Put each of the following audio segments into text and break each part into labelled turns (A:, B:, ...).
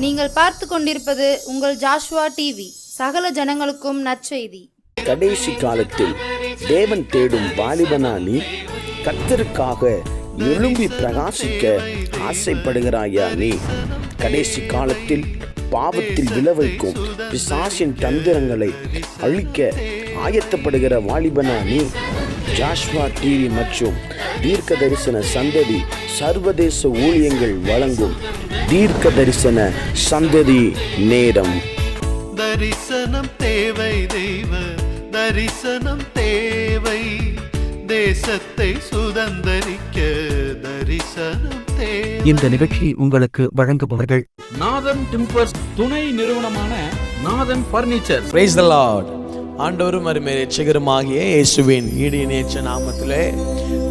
A: நீங்கள் பார்த்து கொண்டிருப்பது உங்கள் ஜாஷுவா டிவி. சகல ஜனங்களுக்கும் நற்செய்தி.
B: கடைசி காலத்தில் தேவன் தேடும் வாலிபனா நீ? கர்த்தருக்காக எழும்பி பிரகாசிக்க ஆசைப்படுகிறாயா நீ? கடைசி காலத்தில் பாவத்தில் விளைவிக்கும் பிசாசின் தந்திரங்களை அழிக்க ஆயத்தப்படுகிற வாலிபனா நீ? ஜாஷ்வா டிவி மற்றும் தீர்க்க தரிசன சந்ததி சர்வதேச ஊழியங்கள் வழங்கும் தீர்க்க தரிசன சந்ததி நேரம்.
C: தரிசனம் தேவை, தெய்வ தரிசனம் தேவை, தேசத்தை சுதந்தரிக்க தரிசனம் தேவை.
D: இந்த நிகழ்ச்சி உங்களுக்கு வழங்குபவர்கள்
E: நாதன் டிம்பர்ஸ் துணை நிறுவனமான நாதன் பர்னிச்சர்.
F: Praise the Lord. ஆண்டவரும் அருமை இரட்சகருமாகிய இயேசுவின் ஈடு இணையற்ற நாமத்திலே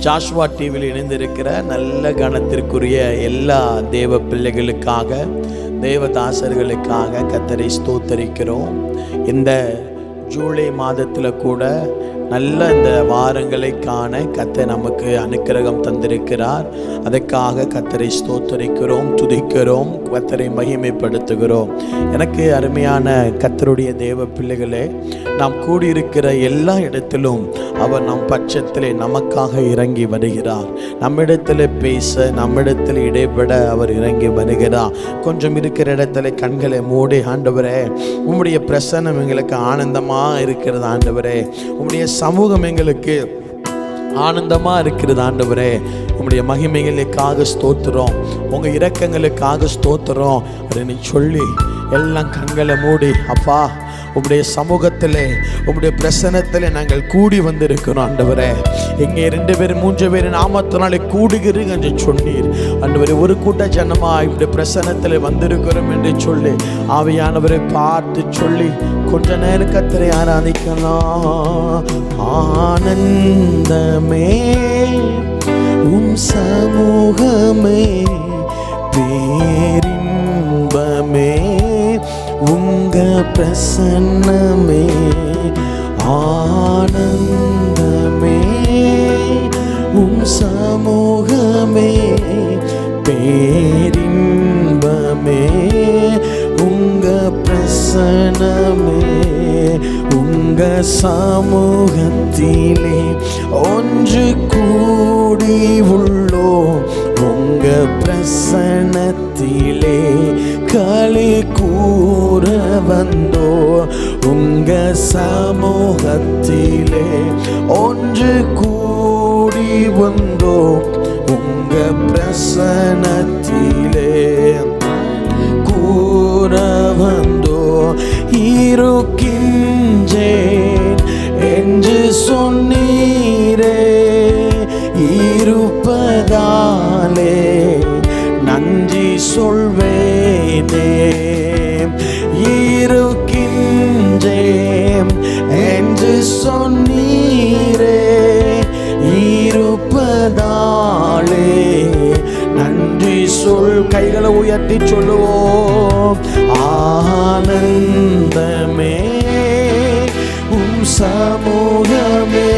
F: ஜாஷ்வா டிவியில் இணைந்திருக்கிற நல்ல கனத்திற்குரிய எல்லா தேவ பிள்ளைகளுக்காக, தேவதாசர்களுக்காக கர்த்தரை ஸ்தோத்தரிக்கிறோம். இந்த ஜூலை மாதத்தில் கூட நல்ல இந்த வாரங்களை காண கர்த்தர் நமக்கு அனுக்கிரகம் தந்திருக்கிறார். அதற்காக கர்த்தரை ஸ்தோத்தரிக்கிறோம், துதிக்கிறோம், கர்த்தரை மகிமைப்படுத்துகிறோம். எனக்கு அருமையான கர்த்தருடைய தேவ பிள்ளைகளே, நாம் கூடியிருக்கிற எல்லா இடத்திலும் அவர் நம் பட்சத்திலே நமக்காக இறங்கி வருகிறார். நம்மிடத்தில் பேச, நம்மிடத்தில் இடைபெட அவர் இறங்கி வருகிறார். கொஞ்சம் இருக்கிற இடத்துல கண்களை மூடி, ஆண்டவரே உம்முடைய பிரசன்னம் எங்களுக்கு ஆனந்தமாக இருக்கிறது, ஆண்டவரே உம்முடைய சமூகம் எங்களுக்கு ஆனந்தமா இருக்கிறது, ஆண்டவரே உம்முடைய மகிமைகளுக்காக ஸ்தோத்திரம், உங்க இரக்கங்களுக்காக ஸ்தோத்திரம் அப்படின்னு சொல்லி எல்லாம் கண்களை மூடி, அப்பா உம்முடைய சமூகத்திலே உம்முடைய பிரசன்னத்திலே நாங்கள் கூடி வந்திருக்கிறோம் ஆண்டவரே. எங்கே 2 பேர் 3 பேர் நாமத்தினாலே கூடுகிறீங்க என்று சொன்னீர் ஆண்டவரே. ஒரு கூட்ட ஜனமா இப்படி பிரசன்னத்திலே வந்திருக்கிறோம் என்று சொல்லி ஆவியானவரை பார்த்து சொல்லி கொஞ்ச நேரம் கர்த்தரை ஆராதிக்கலாம். ஆனந்தமே உம் சமூகமே, பேரின்பமே உங்க பிரசன்னமே, ஆனந்தமே உம் சமூகமே, பேரின்பமே உங்க பிரசன்னமே. உங்க சமூகத்திலே ஒன்று கூடி உள்ளோம், உங்க பிரசன்னத்திலே களி கூற வந்தோ. உங்க சமூகத்திலே ஒன்று கூடி வந்தோ, உங்க பிரசன்னத்திலே கூற வந்தோ. இருக்கின்றேன் என்று சொன்னீரே, இருப்பதாலே நன்றி சொல்வேனே. இருக்கின்றேன் என்று சொன்னீரே, இருப்பதாலே நன்றி சொல். கைகளை உயர்த்தி சொல்லுவோம். ஆனந்தமே உம் சமூகமே,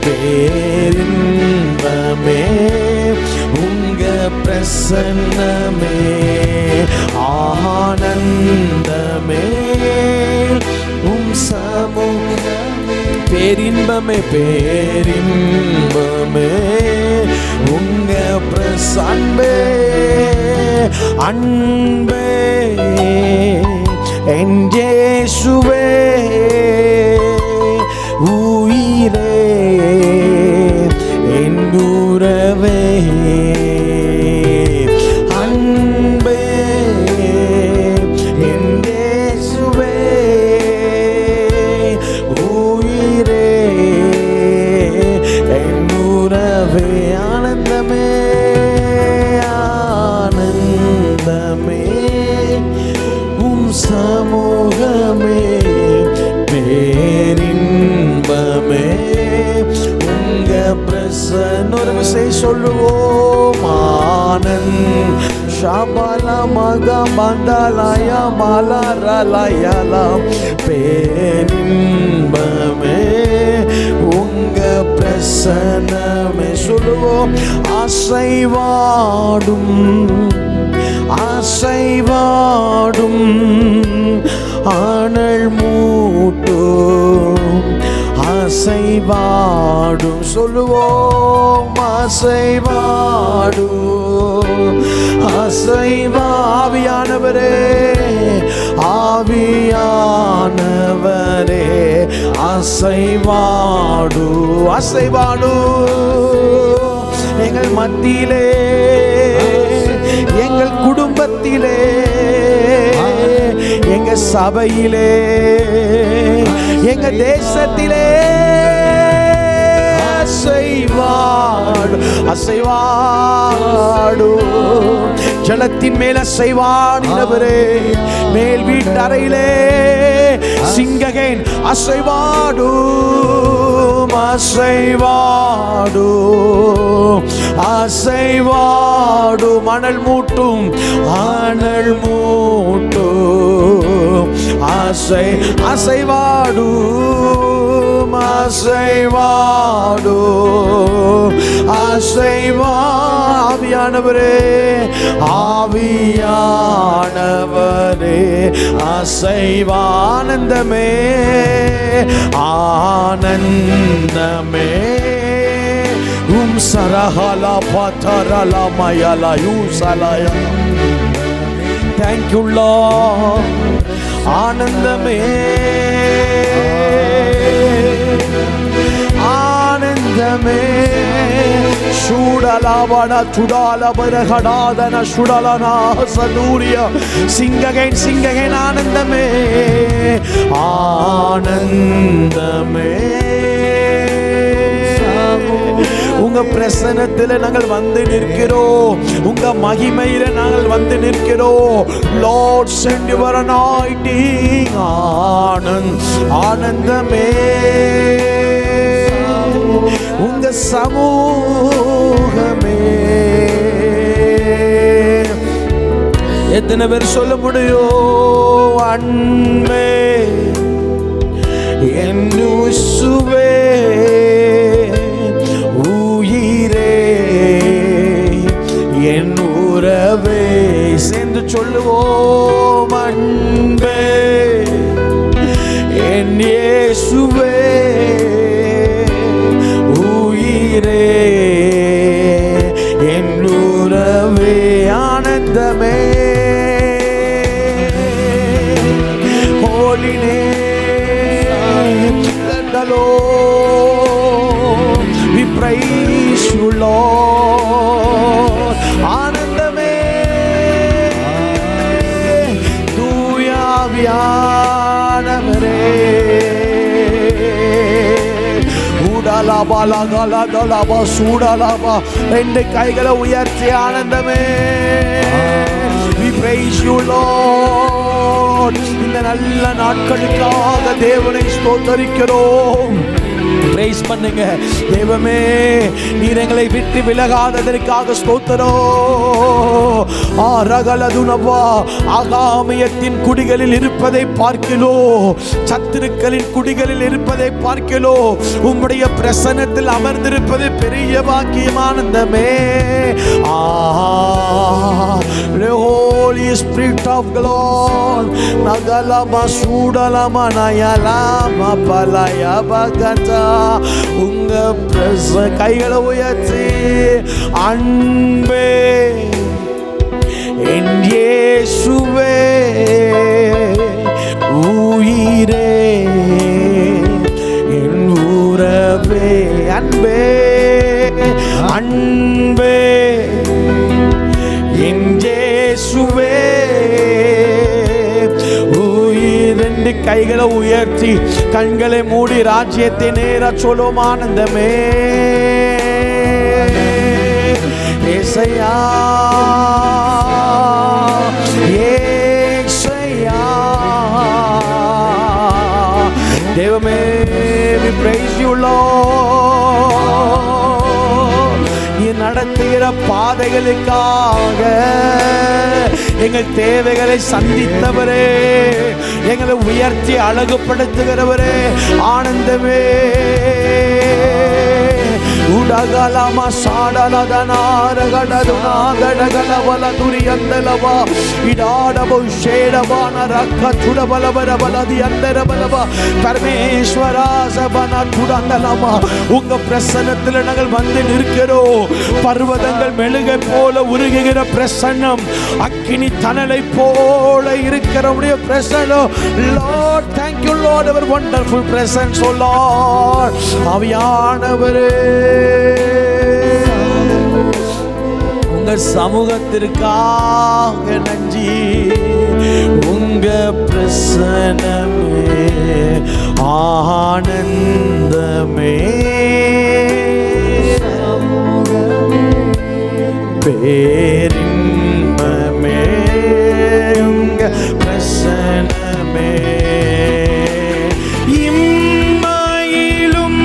F: பேரின்பமே உங்க பிரசன்னமே, ஆனந்தமே உம் சமூகமே, பேரின்பமே, பேரின்பமே உங்க பிரசன்னமே. அன்பே என் இயேசுவே, உயிரே என் உறவே, அன்பே என் இயேசுவே, உயிரே என் உறவே. ஆனந்தமே, ஆனந்தமே உம் சமூகமே, பேரின்பமே உங்க பிரசன்ன. ஒரு விசை சொல்லுவோம். ஆனந்த் ஷபல மக மண்டலய மலரலயலம், பேரின்பமே உங்க பிரசன்னமே. சொல்லுவோம். அசைவாடும் அசைவா ஆனல் மூட்டும் அசைவாடும். சொல்லுவோம் அசைவாடும் அசைவாவியானவரே ஆவியானவரே அசைவாடு அசைவாடு எங்கள் மத்தியிலே எங்கள் குடும்பத்திலே எங்க சபையிலே எங்க தேசத்திலே அசைவாடு அசைவாடு ஜலத்தின் மேல் அசைவாடினவரே மேல் வீட்டறையிலே சிங்ககேன் அசைவாடு அசைவாடு அசைவாடு மணல் மூட்டும் ஆனல் மூட்டும் அசைவாடு அசைவாடு ஆவியானவரே ஆவியானவரே அசைவானந்தமே ஆனந்தமே சரஹலா பதரலா மயலா யூசலயா. Thank you Lord. ஆனந்தமே ஆனந்தமே சூடலாவன சுடாலபரகடாதன சுடலனா சதூரிய சிங்ககேன் ஆனந்தமே ஆனந்தமே. உங்க பிரசன்னத்தில் நாங்கள் வந்து நிற்கிறோம், உங்க மகிமையில நாங்கள் வந்து நிற்கிறோம். Lord send your anointing. ஆனந்தமே உங்க சமூகமே. எத்தனை பேர் சொல்ல முடியும் அன்பே என் உசுவே என் உறவே சேர்ந்து சொல்லுவோம் அன்பே என் இயேசுவே உயிரே என் உறவே ஆனந்தமே. Holy name, the Lord, we praise you Lord. ஆனந்தமே தூயாவியானவரே உடலபலகலதலப சூடலப ரெண்டு கைகளை உயர்த்தி ஆனந்தமே we praise you Lord. இந்த நல்ல நாட்களுக்காக தேவனை ஸ்தோத்திரிக்கிறோம். பிரைஸ் பண்ணுங்க தேவமே, நீர் எங்களை விட்டு விலகாததற்காக ஸ்தோத்திரம். ஆரகலதுனவா ஆகாமியத்தின் குடிகளில் இருப்பதை பார்க்கிறோ, சத்துருக்களின் குடிகளில் இருப்பதை பார்க்கிறோ, உம்முடைய பிரசன்னத்தில் அமர்ந்திருப்பது பெரிய பாக்கியமானந்தமே. Holy Spirit of God, nagalama sudalama nayalama palaya bagata. உங்க பிரச கைகளை உயர்த்தி அன்பே என் இயேசுவே உயிரே என் உறவே அன்பே அன்பே என் இயேசுவே ரெண்டு கைகளை உயர்த்தி கண்களை மூடி ராஜ்யத்தை நேர சொல்லும் ஆனந்தமே. ஏசையா ஏசையா தேவமே we praise you Lord. நீ நடத்துகிற பாதைகளுக்காக எங்கள் தேவைகளை சந்தித்தவரே, எங்களை உயர்த்தி அழகுபடுத்துகிறவரே ஆனந்தமே உடகலமா சாடலதனாரகடதுனாதடகலவல துரியந்தலவா இடாடபு ஷேடவான ரக்க துடபலபரபலதி அந்தரபலவா பரமேஸ்வரா சபன துடந்தலமா. உங்க பிரசன்னத்தில் நாங்கள் வந்து நிற்கிறோம். பர்வதங்கள் மெழுகை போல உருகுகிற பிரசன்னம், அக்கினி தணலை போல இருக்கிற உடைய பிரசன்னம். Lord, thank you Lord, our wonderful presence, oh Lord. ஆவியானவரே, உங்க சமூகத்திற்காக நன்றி. உங்க பிரசன்னமே ஆனந்தமே, பேரின்பமே உங்க பிரசன்னமே. இம்மையிலும்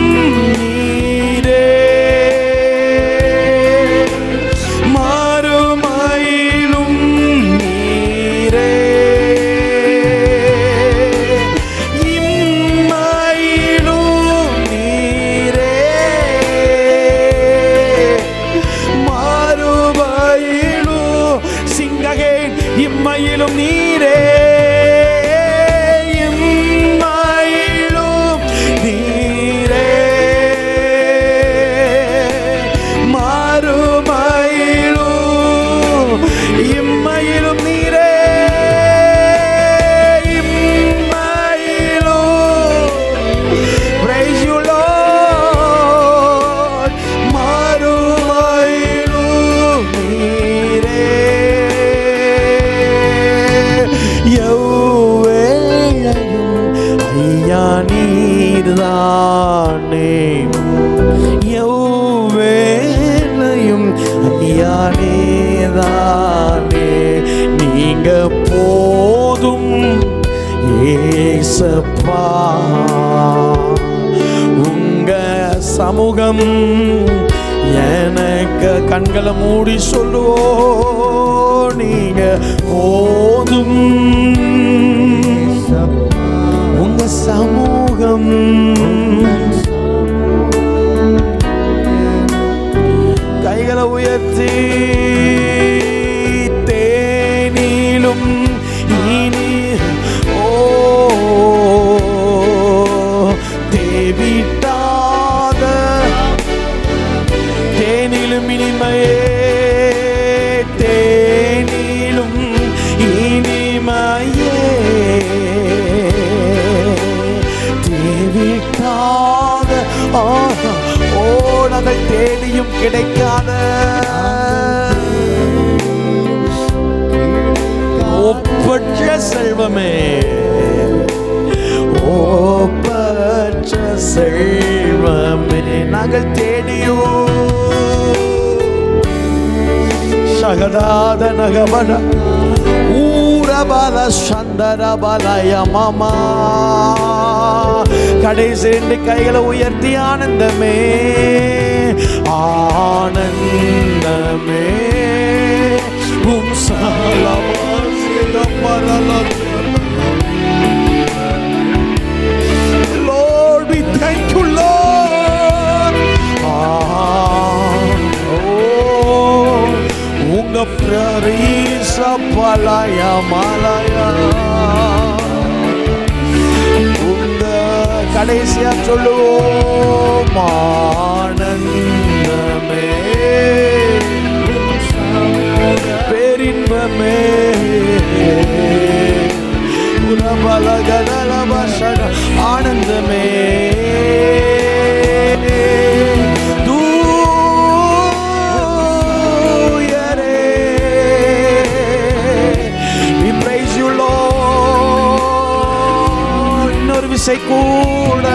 F: நீரே, மறுமையிலும் நீரே. இம்மையிலும் நீரே, மறுமையிலும் சிங்ககேன். இம்மையிலும் நீரே, இம்மையிலும் நீரே, மறுமையிலும் இம்மையிலும் நீரே, இம்மையிலும். Praise you Lord. மறுமையிலும் நீரே, எவ்வேளையும் ஐயா நீர்தானே, எவ்வேளையும் ஐயா நீர்தானே. நீங்க போதும் ஏசப்பா, உங்க சமூகம் எனக்கு. கண்களை மூடி சொல்லுவோம், நீங்க போதும் உங்க சமூகம். கைகளை உயர்த்தி தேனிலும் இனி ஓ தேவிட்டாத தேனிலும் இனிமையே, தேனிலும் இனிமையே, தேவிட்டாத ஓ நாங்கள் தேடியும் கிடைக்காத ஒப்பற்ற செல்வமே, ஒப்பற்ற செல்வமே நாங்கள் தேடியோ. சகதாத நகபட ஊரபல சந்தரபலய மாமா. கடைசி 2 கைகளை உயர்த்தி ஆனந்தமே, ஆனந்தமே உம் Lord, we thank you Lord. உங்க பிரரீச பலய மலயா. உங்க கடைசியா சொல்லுவோம், ஆனந்தமே பேரின்பமே உலபலகலபஷக ஆனந்தமே. தூயரே, we praise you Lord. இன்னொரு விசை கூட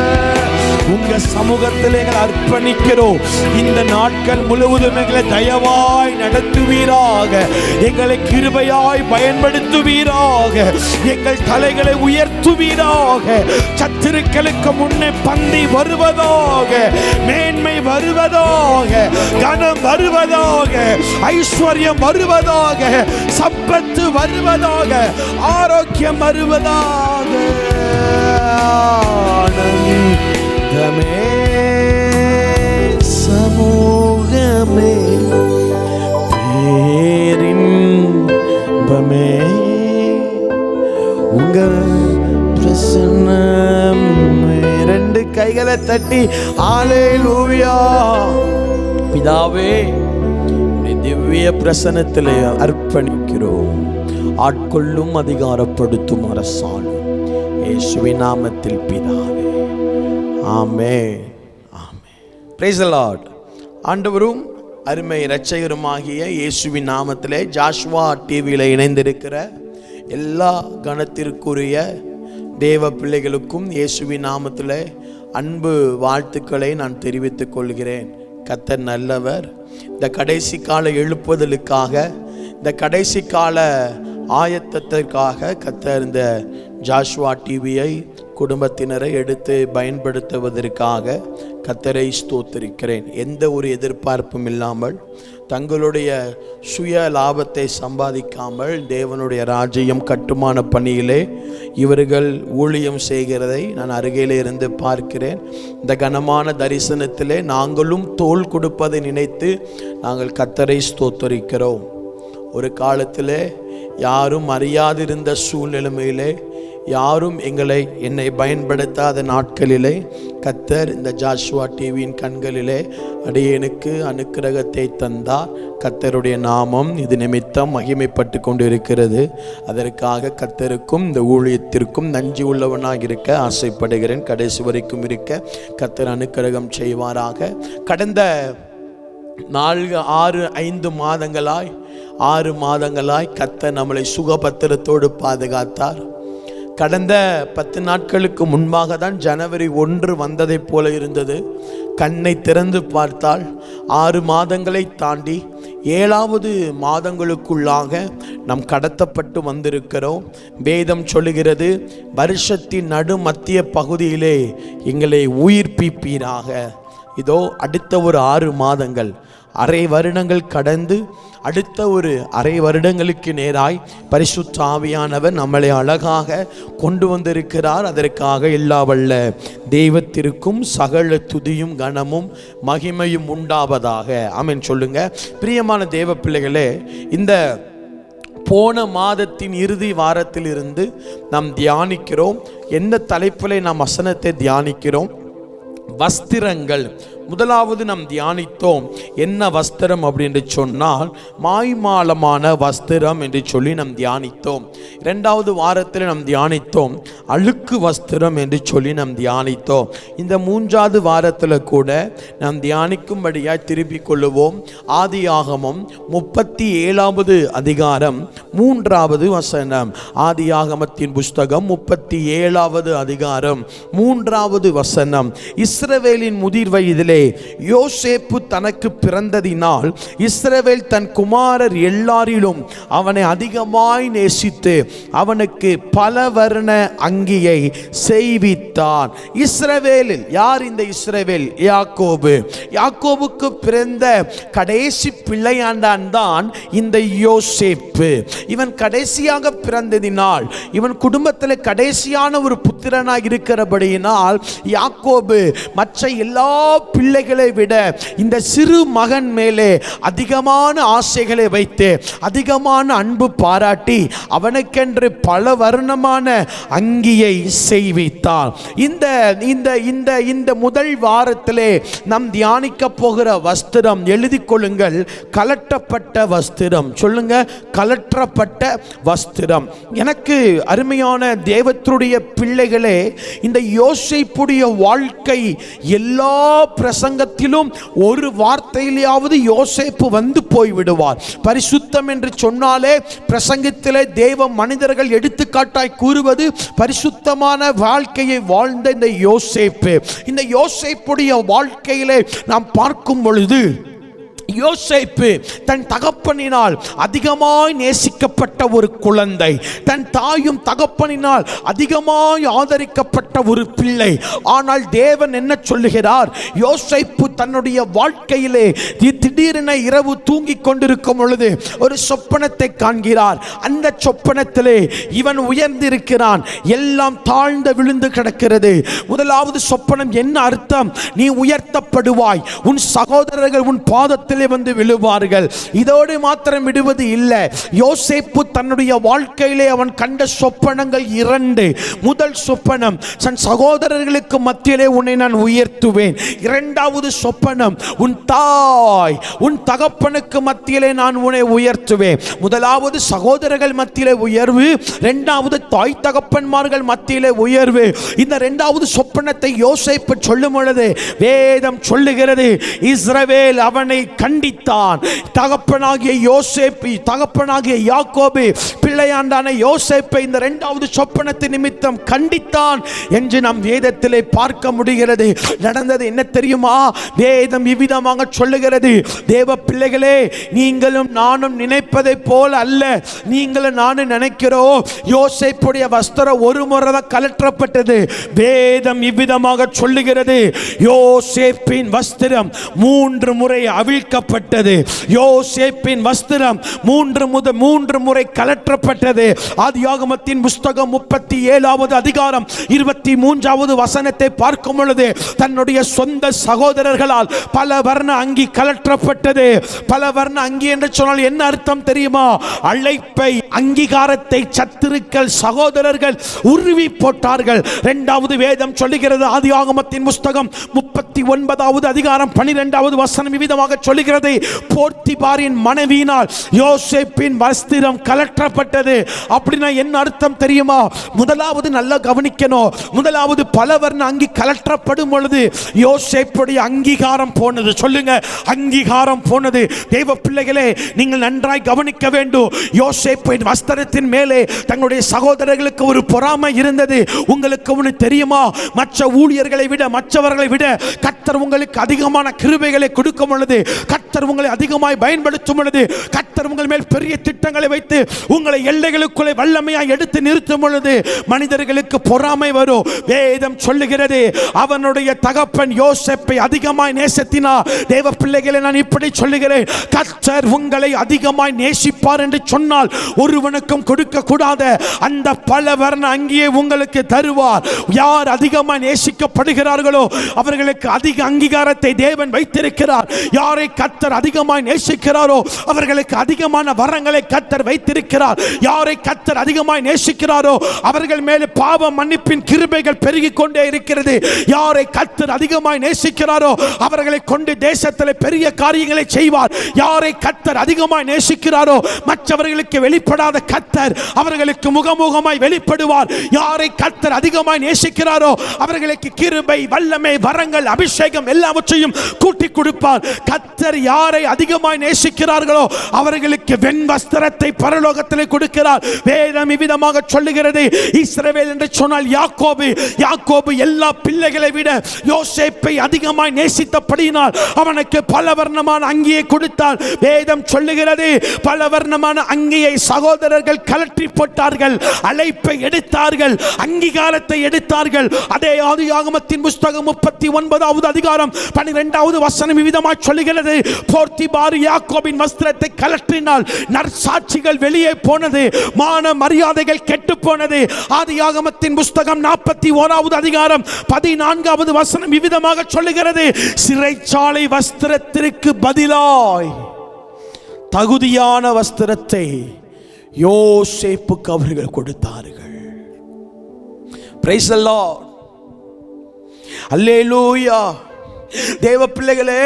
F: உங்க சமூகத்தில் எங்களை அர்ப்பணிக்கிறோம். இந்த நாட்கள் முழுவதும் எங்களை தயவாய் நடத்துவீராக, எங்களை கிருபையாய் பயன்படுத்துவீராக, எங்கள் தலைகளை உயர்த்துவீராக. சத்துருக்களுக்கு முன்னே பந்தி வருவதாக, மேன்மை வருவதாக, கனம் வருவதாக, ஐஸ்வர்யம் வருவதாக, சம்பத்து வருவதாக, ஆரோக்கியம் வருவதாக. ஆனந்தமே சமூக உங்க பிரசன்னம். ரெண்டு கைகளை தட்டி ஹல்லேலூயா. பிதாவே, திவ்ய பிரசன்னத்திலே அர்ப்பணிக்கிறோம். ஆட்கொள்ளும், அதிகாரப்படுத்தும், அரசாளும் இயேசுவின் நாமத்தில் பிதாவே, ஆமென், ஆமென். Praise the Lord. ஆண்டவரும் அருமை இரட்சகருமாகிய இயேசுவின் நாமத்திலே ஜாஷ்வா டிவியில் இணைந்திருக்கிற எல்லா கணத்திற்குரிய தேவ பிள்ளைகளுக்கும் இயேசுவின் நாமத்திலே அன்பு வாழ்த்துக்களை நான் தெரிவித்துக் கொள்கிறேன். கர்த்தர் நல்லவர். இந்த கடைசி கால எழுப்புதலுக்காக, இந்த கடைசி கால ஆயத்தத்திற்காக கர்த்தர் இந்த ஜாஷ்வா டிவியை குடும்பத்தினரை எடுத்து பயன்படுத்துவதற்காக கர்த்தரை ஸ்தோத்திரிக்கிறேன். எந்த ஒரு எதிர்பார்ப்பும் இல்லாமல், தங்களுடைய சுய லாபத்தை சம்பாதிக்காமல் தேவனுடைய ராஜ்யம் கட்டுமான பணியிலே இவர்கள் ஊழியம் செய்கிறதை நான் அருகிலே இருந்து பார்க்கிறேன். இந்த கனமான தரிசனத்திலே நாங்களும் தோள் கொடுப்பதை நினைத்து நாங்கள் கர்த்தரை ஸ்தோத்திரிக்கிறோம். ஒரு காலத்திலே யாரும் அறியாதிருந்த சூழ்நிலைமையிலே, யாரும் என்னை பயன்படுத்தாத நாட்களிலே கர்த்தர் இந்த ஜாஷ்வா டிவியின் கண்களிலே அடியேனுக்கு அனுக்கிரகத்தை தந்தார். கர்த்தருடைய நாமம் இது நிமித்தம் மகிமைப்பட்டு கொண்டு இருக்கிறது. அதற்காக கர்த்தருக்கும் இந்த ஊழியத்திற்கும் நன்றி உள்ளவனாக இருக்க ஆசைப்படுகிறேன். கடைசி வரைக்கும் இருக்க கர்த்தர் அனுக்கிரகம் செய்வாராக. கடந்த 6 மாதங்களாய் கர்த்தர் நம்மளை சுகபத்திரத்தோடு பாதுகாத்தார். கடந்த 10 நாட்களுக்கு முன்பாக தான் ஜனவரி 1 வந்ததை போல இருந்தது. கண்ணை திறந்து பார்த்தால் 6 மாதங்களை தாண்டி 7வது மாதங்களுக்குள்ளாக நாம் கடத்தப்பட்டு வந்திருக்கிறோம். வேதம் சொல்லுகிறது, வருஷத்தின் மத்திய பகுதியிலே எங்களை உயிர்ப்பிப்பீராக. இதோ அடுத்த ஒரு 6 மாதங்கள், அரை வருடங்கள் கடந்து அடுத்த ஒரு அரை வருடங்களுக்கு நேராய் பரிசுத்த ஆவியானவர் நம்மளை அழகாக கொண்டு வந்திருக்கிறார். அதற்காக எல்லா வல்ல தெய்வத்திற்கும் சகல துதியும் கனமும் மகிமையும் உண்டாவதாக. ஆமென் சொல்லுங்க. பிரியமான தேவ பிள்ளைகளே, இந்த போன மாதத்தின் இறுதி வாரத்திலிருந்து நாம் தியானிக்கிறோம். எந்த தலைப்பிலே நாம் வசனத்தை தியானிக்கிறோம்? வஸ்திரங்கள். முதலாவது நாம் தியானித்தோம். என்ன வஸ்திரம் அப்படின்னு சொன்னால் மாய்மாலமான வஸ்திரம் என்று சொல்லி நாம் தியானித்தோம். 2வது வாரத்தில் நாம் தியானித்தோம் அழுக்கு வஸ்திரம் என்று சொல்லி நாம் தியானித்தோம். இந்த 3வது வாரத்தில் கூட நாம் தியானிக்கும்படியாய் திருப்பிக் கொள்ளுவோம். ஆதியாகமம் 37வது அதிகாரம் 3வது வசனம். ஆதியாகமத்தின் புஸ்தகம் 37வது அதிகாரம் 3வது வசனம். இஸ்ரவேலின் முதிர் வயதிலே யோசேப்பு தனக்கு பிறந்ததினால் இஸ்ரவேல் தன் குமாரர் எல்லாரிலும் அவனை அதிகமாய் நேசித்து அவனுக்கு பல வர்ண அங்கியை செய்வித்தான். இஸ்ரவேலில் யார் இந்த இஸ்ரவேல்? யாக்கோபு. யாக்கோபுக்கு பிறந்த கடைசி பிள்ளையாண்டான் தான் இந்த யோசேப்பு. இவன் கடைசியாக பிறந்ததினால், இவன் குடும்பத்தில் கடைசியான ஒரு புத்திரனாக இருக்கிறபடியினால் யாக்கோபு மற்ற எல்லா பிள்ளைகளை விட இந்த சிறு மகன் மேலே அதிகமான ஆசைகளை வைத்து அதிகமான அன்பு பாராட்டி அவனுக்கென்று பல வர்ணமான அங்கியை செய்வித்தார். இந்த முதல் வாரத்திலே நாம் தியானிக்க போகிற வஸ்திரம், எழுதி கொள்ளுங்கள், கலற்றப்பட்ட வஸ்திரம். சொல்லுங்க, கலற்றப்பட்ட வஸ்திரம். எனக்கு அருமையான தேவத்துடைய பிள்ளைகளே, இந்த யோசேப்புடைய வாழ்க்கை எல்லா பிரசங்கத்திலும் ஒரு வார்த்தையிலாவது யோசேப்பு வந்து போய்விடுவார். பரிசுத்தம் என்று சொன்னாலே பிரசங்கத்திலே தேவ மனிதர்கள் எடுத்துக்காட்டாய் கூறுவது பரிசுத்தமான வாழ்க்கையை வாழ்ந்த இந்த யோசேப்பு. இந்த யோசேப்புடைய வாழ்க்கையிலே நாம் பார்க்கும் பொழுது, யோசேப்பு தன் தகப்பனினால் அதிகமாய் நேசிக்கப்பட்ட ஒரு குழந்தை, தன் தாயும் தகப்பனினால் அதிகமாய் ஆதரிக்கப்பட்ட ஒரு பிள்ளை. ஆனால் தேவன் என்ன சொல்லுகிறார்? யோசேப்பு தன்னுடைய வாழ்க்கையிலே திடீரென இரவு தூங்கிக் கொண்டிருக்கும் பொழுது ஒரு சொப்பனத்தை காண்கிறார். அந்த சொப்பனத்திலே இவன் உயர்ந்திருக்கிறான், எல்லாம் தாழ்ந்து விழுந்து கிடக்கிறது. முதலாவது சொப்பனம் என்ன அர்த்தம்? நீ உயர்த்தப்படுவாய், உன் சகோதரர்கள் உன் பாதத்தில் காலிலே வந்து விழுவார்கள். இதோடு மாத்திரம் விடுவது இல்லை. யோசேப்பு தன்னுடைய வாழ்க்கையிலே அவன் கண்ட சொப்பனங்கள் 2. முதல் சொப்பனம், தன் சகோதரர்களுக்கு மத்தியிலே உன்னை நான் உயர்த்துவேன். 2வது சொப்பனம், உன் தாய் உன் தகப்பனுக்கு மத்தியிலே நான் உன்னை உயர்த்துவேன். முதலாவது சகோதரர்கள் மத்தியிலே உயர்வு, 2வது தாய் தகப்பன்மார்கள் மத்தியிலே உயர்வு. இந்த 2வது சொப்பனத்தை யோசேப்பு சொல்லும் பொழுது வேதம் சொல்லுகிறது, இஸ்ரவேல் அவனை கண்டித்தான். தகப்பனாகிய யோசேப்பு, தகப்பனாகிய யாக்கோபு பிள்ளையாண்டான யோசேப்பை இந்த 2வது சொப்பனத்தின் நிமித்தம் கண்டித்தான் என்று நாம் வேதத்திலே பார்க்க முடிகிறது. நடந்தது என்ன தெரியுமா? வேதம் இவ்விதமாக சொல்லுகிறது, தேவ பிள்ளைகளே, நீங்களும் நானும் நினைப்பதை போல அல்ல. நீங்களும் நானும் நினைக்கிறோம் யோசேப்புடைய வஸ்திரம் ஒரு முறை தான் கலற்றப்பட்டது. வேதம் இவ்விதமாக சொல்லுகிறது, யோசேப்பின் வஸ்திரம் 3 முறை அவிழ்க்கப்பட்டது. யோசேப்பின் வஸ்திரம் 3 முறை கலற்றப்பட்டது. ஆதியாகமத்தின் புஸ்தகம் 37வது அதிகாரம் 23வது வசனத்தை பார்க்கும் பொழுது, தன்னுடைய சொந்த சகோதரர்களால் பல வர்ண அங்கி கலற்றப்பட்டது. பல வர்ண அங்கி என்று சொன்னால் என்ன அர்த்தம் தெரியுமா? அழைப்பை, அங்கீகாரத்தை சத்துருக்கள் சகோதரர்கள் உருவி போட்டார்கள். 2வது வேதம் சொல்லுகிறது, ஆதியாகமத்தின் புஸ்தகம் 39வது அதிகாரம் 12வது வசனம் விதமாக சொல்லுகிறது, போர்த்திபாரின் மனைவியினால் யோசேப்பின் வஸ்திரம் கலற்றப்பட்டது. அப்படின்னா என்ன அர்த்தம் தெரியுமா? முதலாவது நல்லா கவனிக்கணும். முதலாவது பலவர்ண அங்கி கலற்றப்படும் பொழுது யோசேப்புடைய அங்கீகாரம் போனது. சொல்லுங்க, அங்கீகாரம் போனது. தேவ பிள்ளைகளே, நீங்கள் நன்றாய் கவனிக்க வேண்டும். யோசேப்பின் வஸ்திரத்தின் மேலே தங்களுடைய சகோதரர்களுக்கு ஒரு பொறாமை இருந்தது. உங்களுக்கு ஒன்று தெரியுமா? மற்ற ஊழியர்களை விட, மற்றவர்களை விட கர்த்தர் உங்களுக்கு அதிகமான கிருபைகளை கொடுக்கும் பொழுது, கர்த்தர் உங்களை அதிகமாய் பயன்படுத்தும் பொழுது, கர்த்தர் உங்கள் மேல் பெரிய திட்டங்களை வைத்து உங்களை எல்லைகளுக்குள்ளே வல்லமையாய் எடுத்து நிறுத்தும் பொழுது மனிதர்களுக்கு பொறாமை வரும். வேதம் சொல்லுகிறது, அவனுடைய தகப்பன் யோசேப்பை அதிகமாய் நேசித்தினா. தேவ பிள்ளைகளை, நான் இப்படி சொல்லுகிறேன், கர்த்தர் உங்களை அதிகமாய் நேசிப்பார் என்று சொன்னால் ஒருவனுக்கும் கொடுக்க கூடாத அந்த பல வர்ண அங்கியே உங்களுக்கு தருவார். யார் அதிகமாய் நேசிக்கப்படுகிறார்களோ அவர்களுக்கு அதிக அங்கீகாரத்தை தேவன் வைத்திருக்கிறார். யாரை கர்த்தர் அதிகமாய் நேசிக்கிறாரோ அவர்களுக்கு அதிகமான வரங்களை கர்த்தர் வைத்திருக்கிறார். யாரை கர்த்தர் அதிகமாய் நேசிக்கிறாரோ அவர்கள் மேலே பாவ மன்னிப்பின் கிருபைகள் பெருகிக் கொண்டே இருக்கிறது. யாரை கர்த்தர் அதிகமாய் நேசிக்கிறாரோ அவர்களை கொண்டு தேசத்தில் பெரிய காரியங்களை செய்வார். யாரை கர்த்தர் அதிகமாய் நேசிக்கிறாரோ மற்றவர்களுக்கு வெளிப்படாத கர்த்தர் அவர்களுக்கு முகமுகமாய் வெளிப்படுவார். யாரை கர்த்தர் அதிகமாய் நேசிக்கிறாரோ அவர்களுக்கு கிருபை, வல்லமை, வரங்கள், அபிஷேகம் எல்லாவற்றையும் கூட்டி கொடுப்பார். கர்த்தர் யாரை அதிகமாய் நேசிக்கிறார்களோ அவர்களுக்கு வெண் வஸ்திரத்தை பரலோகத்தில் கொடுக்கிறார். வேதம் இவ்விதமாக சொல்லுகிறது, இஸ்ரவேல் என்று சொன்னால் யாக்கோபு. யாக்கோபு எல்லா பிள்ளைகளை விட யோசேப்பை அதிகமாய் நேசித்தபடியினால் அவனுக்கு பல வர்ணமான அங்கியை கொடுத்தார். வேதம் சொல்லுகிறது, பல வர்ணமான அங்கியை சகோதரர்கள் கலற்றி போட்டார்கள். அழைப்பை எடுத்தார்கள், அங்கீகாரத்தை எடுத்தார்கள். அதே ஆதியாகமத்தின் புஸ்தகம் 39வது அதிகாரம் 12வது வசனம் விதமாய் சொல்லுகிறது, போர்த்திபார் யாக்கோபின் வஸ்திரத்தை கலற்றினால் நற்சாட்சிகள் வெளியே போனது, மான மரியாதைகள் கெட்டு போனது. ஆதியாகமத்தின் புஸ்தகம் 41வது அதிகாரம் 14வது வசனம் விதமாக சொல்லுகிறது, சிறைச்சாலை வஸ்திரத்திற்கு பதிலாய் தகுதியான வஸ்திரத்தை யோசேப்புக்கு அவர்கள் கொடுத்தார்கள். பிரைஸ் தி லார்ட், அல்லேலூயா. தேவ பிள்ளைகளே,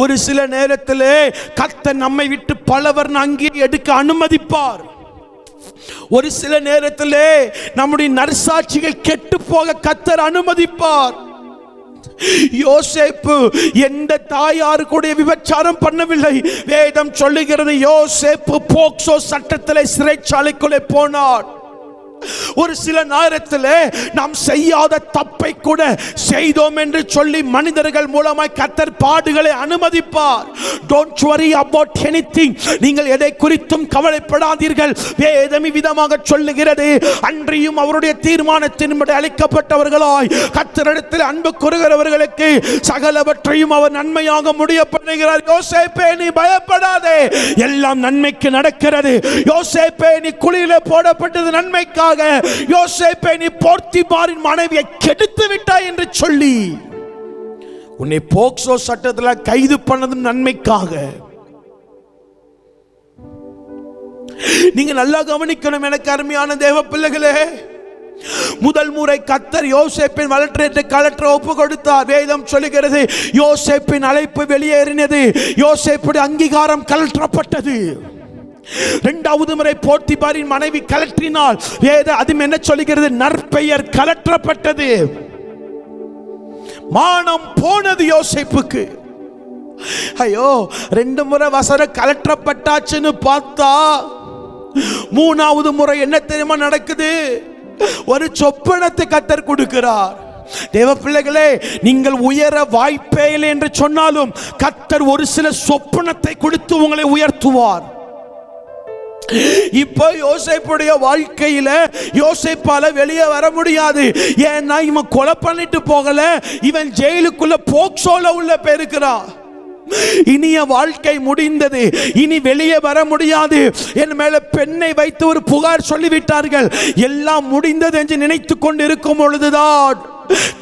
F: ஒரு சில நேரத்திலே கர்த்தர் நம்மை விட்டு பலவர் அங்கே எடுக்க அனுமதிப்பார். ஒரு சில நேரத்திலே நம்முடைய நற்சாட்சிகள் கெட்டு போக கர்த்தர் அனுமதிப்பார். யோசேப்பு எந்த தாயாரு கூட விபச்சாரம் பண்ணவில்லை. வேதம் சொல்லுகிறது, யோசேப்பு போக்சோ சட்டத்திலே சிறைச்சாலைக்குள்ளே போனார். ஒரு சில நேரத்தில் நாம் செய்யாத தப்பை கூட செய்தோம் என்று சொல்லி மனிதர்கள் மூலமாய் கர்த்தர் பாடுகளை அனுமதிப்பார். Don't worry about anything. நீங்கள் எதை குறித்தும் கவலைப்படாதீர்கள். வேதம் விதமாக சொல்லுகிறது, அன்றியும் அவருடைய தீர்மானத்தின்படி அளிக்கப்பட்டவர்களாய் கர்த்தரிடத்தில் அன்பு கூறுகிறவர்களுக்கு சகலவற்றையும் அவர் நன்மையாக முடிய பண்ணுகிறார். யோசேப்பே, நீ பயப்படாதே, எல்லாம் நன்மைக்கு நடக்கிறது. யோசேப்பே, நீ குழியிலே போடப்பட்டது நன்மைக்காக. யோசேப்பே, நீ போர்த்திபாரின் மனைவியை கெடுத்து விட்டாய் என்று சொல்லி உன்னை போக்சோ சட்டத்தில் கைது பண்ணதும் நன்மைக்காக. நீங்க நல்லா கவனிக்கணும் எனக்கு அருமையான தேவ பிள்ளைகளே. முதல் முறை கர்த்தர் யோசேப்பின் வளர்ச்சியை கலற்ற ஒப்பு கொடுத்தார். வேதம் சொல்லுகிறது யோசேப்பின் அழைப்பு வெளியேறினது, யோசேப்புடைய அங்கீகாரம் கலற்றப்பட்டது. இரண்டாவது முறை போத்திபாரின் மனைவி கலற்றினால் அது என்ன சொல்லுகிறது? நற்பெயர் கலற்றப்பட்டது, மானம் போனது யோசேப்புக்கு. ஐயோ, 2 முறை வசனம் கலற்றப்பட்டாச்சுன்னு பார்த்தா மூணாவது முறை என்ன தெரியுமா நடக்குது? ஒரு சொப்பனத்தை கர்த்தர் கொடுக்கிறார். தேவ பிள்ளைகளே, நீங்கள் உயர வாய்ப்பே இல்லை என்று சொன்னாலும் கர்த்தர் ஒரு சில சொப்பனத்தை கொடுத்து உங்களை உயர்த்துவார். இப்போ யோசேப்புடைய வாழ்க்கையில யோசேப்பால வெளியே வர முடியாது. ஏன்னா இவன் கொலை பண்ணிட்டு போகல, இவன் ஜெயிலுக்குள்ள போக்சோல உள்ள போயிருக்கிறான். இனிய வாழ்க்கை முடிந்தது, இனி வெளியே வர முடியாது. என் மேல பெண்ணை வைத்து ஒரு புகார் சொல்லிவிட்டார்கள். எல்லாம் முடிந்தது என்று நினைத்து கொண்டு இருக்கும் பொழுதுதான்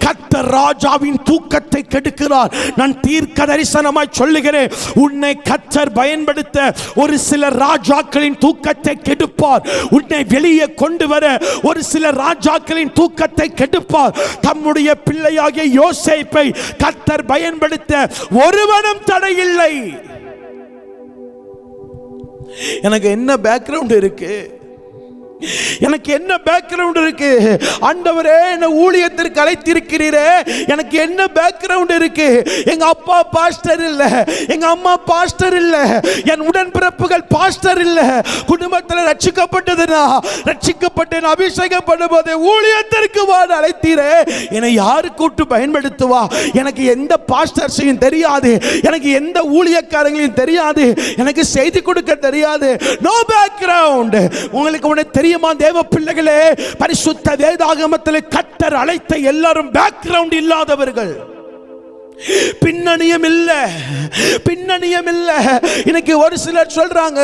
F: கர்த்தர் ராஜாவின் தூக்கத்தை கெடுக்கிறார். நான் தீர்க்க தரிசனமாய் சொல்லுகிறேன், உன்னை கர்த்தர் பயன்படுத்த ஒரு சில ராஜாக்களின் தூக்கத்தை கெடுப்பார். உன்னை வெளியே கொண்டு வர ஒரு சில ராஜாக்களின் தூக்கத்தை கெடுப்பார். தம்முடைய பிள்ளையாகிய யோசேப்பை கர்த்தர் பயன்படுத்த ஒருவனும் தடையில்லை. எனக்கு என்ன பேக்ரவுண்ட் இருக்கு? எனக்கு என்ன பேக்ரவுண்ட் இருக்கு? ஆண்டவரே, என்ன ஊழியத்திற்கு அழைத்திருக்கிறீரே, எனக்கு என்ன பேக்ரவுண்ட் இருக்கு? எங்க அப்பா பாஸ்டர் இல்ல, எங்க அம்மா பாஸ்டர் இல்ல, என் உடன்பிறப்புகள் பாஸ்டர் இல்ல. குடும்பத்தில் ரட்சிக்கப்பட்டதுனா ரட்சிக்கப்பட்டேன், அபிஷேகம் பண்ணும்போது ஊழியத்திற்கு வாட அழைத்தீரே, என்னை யாரு கூட்டு பயன்படுத்துவா? எனக்கு எந்த பாஸ்டர்ஸையும் தெரியாது, எனக்கு எந்த ஊழியக்காரங்களையும் தெரியாது, எனக்கு செய்தி கொடுக்க தெரியாது. No background. உங்களுக்கு உடனே தெரியுமா தேவ பிள்ளைகளே, பரிசுத்த வேதாகமத்தில் கர்த்தர் அழைத்த எல்லாரும் பேக்ரவுண்ட் இல்லாதவர்கள், பின்னணியம் இல்ல, பின்னணியம் இல்ல. இன்னைக்கு ஒரு சிலர் சொல்றாங்க,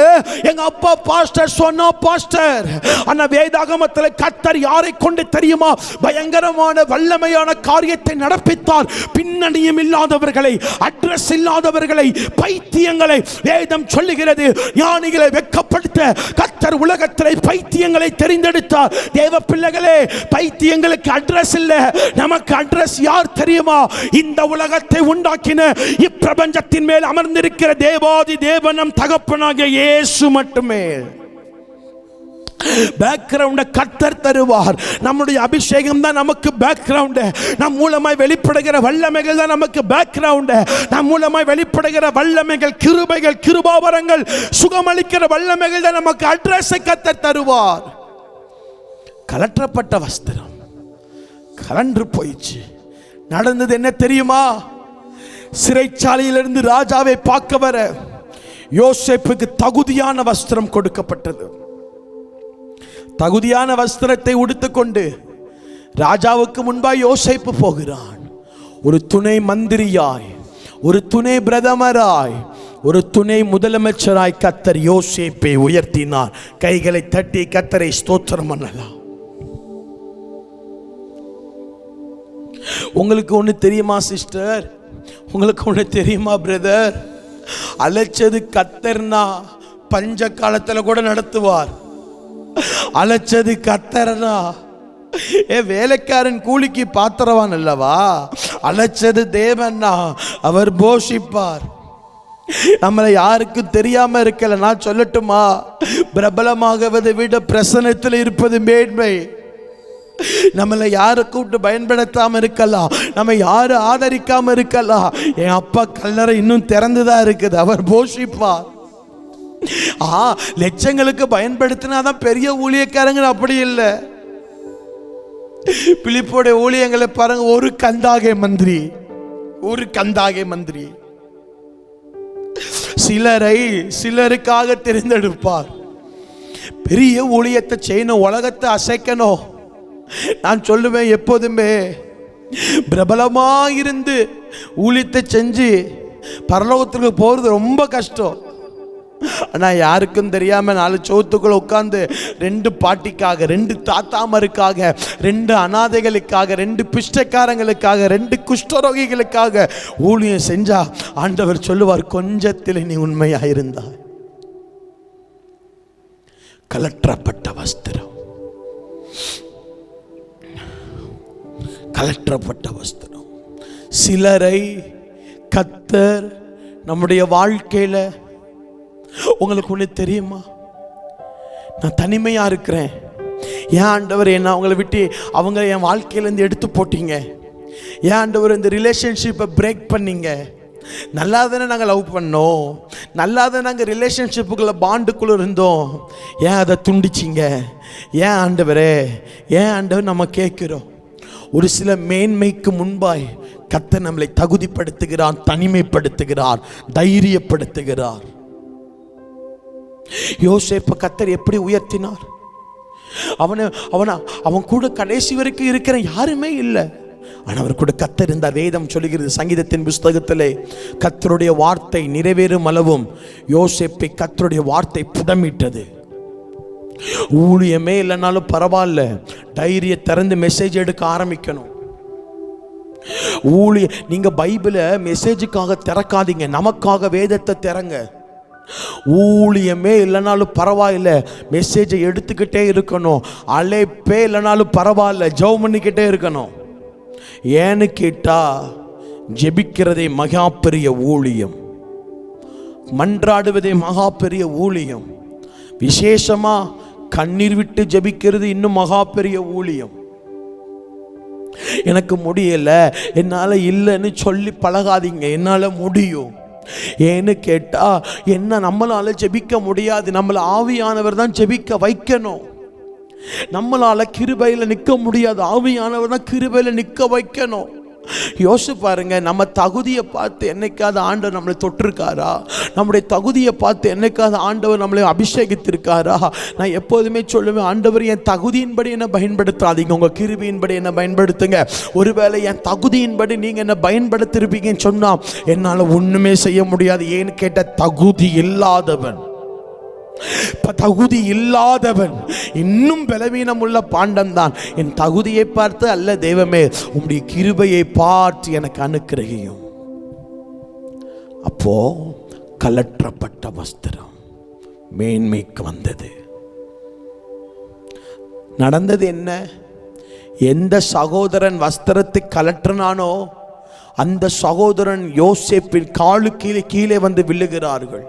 F: எங்க அப்பா பாஸ்டர் சொன்னா பாஸ்டர். ஆனா வேதாகமத்தில் கர்த்தர் யாரை கொண்டு தெரியுமா பயங்கரமான வல்லமையான காரியத்தை நடப்பித்தார்? பின்னணியம் இல்லாதவர்களை, அட்ரஸ் இல்லாதவர்களை, பைத்தியங்களை. வேதம் சொல்லுகிறது, ஞானிகளை வெட்கப்படுத்த கர்த்தர் உலகத்தில் பைத்தியங்களை தெரிந்தெடுத்தார். தேவ பிள்ளைகளே, பைத்தியங்களுக்கு அட்ரஸ் இல்ல, நமக்கு அட்ரஸ் யார் தெரியுமா? இந்த உலக உண்டாக்கின இப்பிரபஞ்சத்தின் மேல் அமர்ந்திருக்கிற தேவாதி தேவனம் தகப்பனாகிய இயேசு மட்டுமே. பேக்ரவுண்ட கர்த்தர் தருவார். நம்முடைய அபிஷேகம் தான் நமக்கு பேக்ரவுண்ட். நம் மூலமாய் வெளிப்படுகிற வல்லமைகள் தான் நமக்கு பேக்ரவுண்ட். நம் மூலமாய் வெளிப்படுகிற வல்லமைகள், கிருபைகள், கிருபாவரங்கள், சுகமளிக்கிற வல்லமைகள் தான் நமக்கு அட்ரஸை கர்த்தர் தருவார். கலற்றப்பட்ட வஸ்திரம் கலன்று போயிடுச்சு. நடந்தது என்ன தெரியுமா? சிறைச்சாலையிலிருந்து ராஜாவை பார்க்க வர யோசேப்புக்கு தகுதியான வஸ்திரம் கொடுக்கப்பட்டது. தகுதியான வஸ்திரத்தை உடுத்துக்கொண்டு ராஜாவுக்கு முன்பாய் யோசேப்பு போகிறான். ஒரு துணை மந்திரியாய், ஒரு துணை பிரதமராய், ஒரு துணை முதலமைச்சராய் கர்த்தர் யோசேப்பை உயர்த்தினார். கைகளை தட்டி கர்த்தரை ஸ்தோத்திரம் பண்ணலாம். உங்களுக்கு ஒன்று தெரியுமா சிஸ்டர்? உங்களுக்கு ஒன்று தெரியுமா பிரதர்? அழைச்சது கர்த்தர்னா பஞ்ச காலத்தில் கூட நடத்துவார். அழைச்சது கர்த்தர்னா வேலைக்காரன் கூலிக்கு பாத்திரவான் அல்லவா? அழைச்சது தேவன்னா அவர் போஷிப்பார். நம்மளை யாருக்கும் தெரியாம இருக்கல. நான் சொல்லட்டுமா, பிரபலமாகவதை விட பிரசன்னத்தில் இருப்பது மேன்மை. நம்மளை யாரை கூப்பிட்டு பயன்படுத்தாம இருக்கலாம், நம்ம யாரு ஆதரிக்காம இருக்கலாம். என் அப்பா கல்லறை இன்னும் திறந்துதான் இருக்குது, அவர் போஷிப்பார். லட்சங்களுக்கு பயன்படுத்தினாதான் பெரிய ஊழியக்காரங்க, அப்படி இல்லை. பிலிப்போடைய ஊழியங்களை பாருங்க, ஒரு கந்தாகை மந்திரி, ஒரு கந்தாகை மந்திரி சிலருக்காக தெரிந்தெடுப்பார். பெரிய ஊழியத்தை செய்யணும், உலகத்தை அசைக்கணும். நான் சொல்லுவேன், எப்போதுமே பிரபலமாயிருந்து ஊழியத்தை செஞ்சு பரலோகத்துக்கு போறது ரொம்ப கஷ்டம். ஆனால் யாருக்கும் தெரியாமல் 4 சோத்துக்குள்ள உட்காந்து 2 பாட்டிக்காக, 2 தாத்தாமருக்காக, 2 அனாதைகளுக்காக, 2 பிஷ்டக்காரங்களுக்காக, 2 குஷ்டரோகிகளுக்காக ஊழியம் செஞ்சா ஆண்டவர் சொல்லுவார், கொஞ்சத்தில் நீ உண்மையாயிருந்தாய். கலற்றப்பட்ட வஸ்திரம், கலற்றப்பட்ட வஸ்திரம். சிலரை கர்த்தர் நம்முடைய வாழ்க்கையில, உங்களுக்கு ஒன்று தெரியுமா, நான் தனிமையா இருக்கிறேன், ஏன் ஆண்டவர் என்ன அவங்களை விட்டு அவங்க என் வாழ்க்கையிலேருந்து எடுத்து போட்டீங்க, ஏன் ஆண்டவர் இந்த ரிலேஷன்ஷிப்பை பிரேக் பண்ணீங்க, நல்லா தானே நாங்கள் லவ் பண்ணோம், நல்லா தானே நாங்கள் ரிலேஷன்ஷிப்புக்குள்ள பாண்டுக்குள்ள இருந்தோம், ஏன் அதை துண்டிச்சிங்க, ஏன் ஆண்டவரே, ஏன் ஆண்டவர் நம்ம கேட்கிறோம். ஒரு சில மேன்மைக்கு முன்பாய் கர்த்தர் நம்மளை தகுதிப்படுத்துகிறார், தனிமைப்படுத்துகிறார், தைரியப்படுத்துகிறார். யோசேப்பை கர்த்தர் எப்படி உயர்த்தினார்? அவன் கூட கடைசி வரைக்கும் இருக்கிற யாருமே இல்லை, ஆனால் அவர் கூட கர்த்தர் இருந்த வேதம் சொல்லுகிறது. சங்கீதத்தின் புஸ்தகத்திலே கர்த்தருடைய வார்த்தை நிறைவேறும் அளவும் யோசேப்பை கர்த்தருடைய வார்த்தை புடமிட்டது. ஊழியமே இல்லைனாலும் பரவாயில்ல, டைரியை திறந்து மெசேஜ் எடுக்க ஆரம்பிக்கணும். நீங்க பைபிளை மெசேஜுக்காக திறக்காதீங்க, நமக்காக வேதத்தை திறங்க. ஊழியமே இல்லைனாலும் பரவாயில்ல, மெசேஜை எடுத்துக்கிட்டே இருக்கணும். அழைப்பே இல்லைனாலும் பரவாயில்ல, ஜெபம் பண்ணிக்கிட்டே இருக்கணும். ஏன்னு கேட்டா, ஜெபிக்கிறதே மகா பெரிய ஊழியம், மன்றாடுவதே மகா பெரிய ஊழியம். விசேஷமா கண்ணீர் விட்டு ஜெபிக்கிறது இன்னும் மகா பெரிய ஊழியம். எனக்கு முடியல, என்னால் இல்லைன்னு சொல்லி பழகாதீங்க, என்னால் முடியும். ஏன்னு கேட்டா, என்ன நம்மளால ஜெபிக்க முடியாது, நம்மளை ஆவியானவர் தான் ஜெபிக்க வைக்கணும். நம்மளால கிருபையில் நிற்க முடியாது, ஆவியானவர் தான் கிருபையில் நிற்க வைக்கணும். யோசிச்சு பாருங்க, நம்ம தகுதியை பார்த்து என்னைக்காவது ஆண்டவர் நம்மளை தொட்டிருக்காரா? நம்முடைய தகுதியை பார்த்து என்னைக்காவது ஆண்டவர் நம்மளை அபிஷேகித்திருக்காரா? நான் எப்போதுமே சொல்லுவேன், ஆண்டவர் என் தகுதியின்படி என்ன பயன்படுத்தாதீங்க, உங்கள் கிருபையின்படி என்ன பயன்படுத்துங்க. ஒருவேளை என் தகுதியின்படி நீங்கள் என்ன பயன்படுத்திருப்பீங்கன்னு சொன்னால் என்னால் ஒன்றுமே செய்ய முடியாது. ஏன்னு கேட்ட, தகுதி இல்லாதவன், தகுதி இல்லாதவன் இன்னும் பலவீனம் உள்ள பாண்டம் தான். என் தகுதியை பார்த்து அல்ல, தெய்வமே உம்முடைய கிருபையை பார்த்து எனக்கு அனுக்கிரகியும். அப்போ கலற்றப்பட்ட வஸ்திரம் மேன்மைக்கு வந்தது. நடந்தது என்ன? எந்த சகோதரன் வஸ்திரத்தை கலற்றினானோ அந்த சகோதரன் யோசேப்பின் காலுக்கு கீழே வந்து விழுகிறார்கள்.